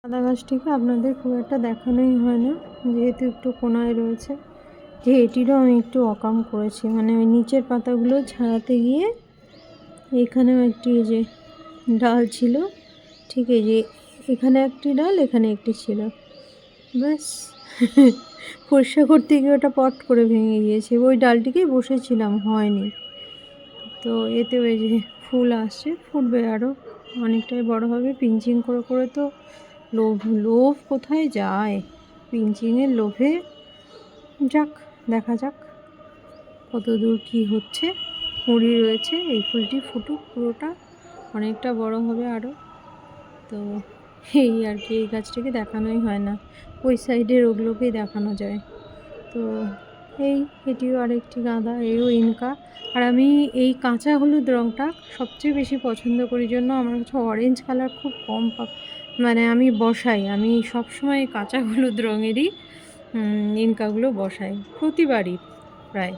গাঁদা গাছটিকে আপনাদের খুব একটা দেখানোই হয় না, যেহেতু একটু কোনায় রয়েছে। যে এটিরও আমি একটু অকাম করেছি, মানে ওই নিচের পাতাগুলো ছাড়াতে গিয়ে এখানেও একটি এই যে ডাল ছিল, ঠিক এই যে এখানে একটি ডাল, এখানে একটি ছিল, ব্যাস পরিষ্কার করতে গিয়ে ওটা পট করে ভেঙে গিয়েছে। ওই ডালটিকেই বসেছিলাম, হয়নি। তো এতেও এই যে ফুল আসছে, ফুটবে আরও অনেকটাই বড় হবে। পিঞ্চিং করে করে তো লোভ কোথায় যায়, পিঞ্চিংয়ের লোভে। যাক, দেখা যাক কত দূর কী হচ্ছে। কুঁড়ি রয়েছে, এই ফুলটি ফুটুক, পুরোটা অনেকটা বড় হবে আরও। তো এই আর কি, এই গাছটাকে দেখানোই হয় না, ওই সাইডের ওগুলোকেই দেখানো যায়। তো এটিও আরেকটি গাঁদা, এও ইনকা। আর আমি এই কাঁচা হলুদ রঙটা সবচেয়ে বেশি পছন্দ করি, জন্য আমার কাছে অরেঞ্জ কালার খুব কম মানে আমি বসাই, আমি সবসময় কাঁচা হলুদ রঙেরই ইনকাগুলো বসাই প্রতিবারই প্রায়।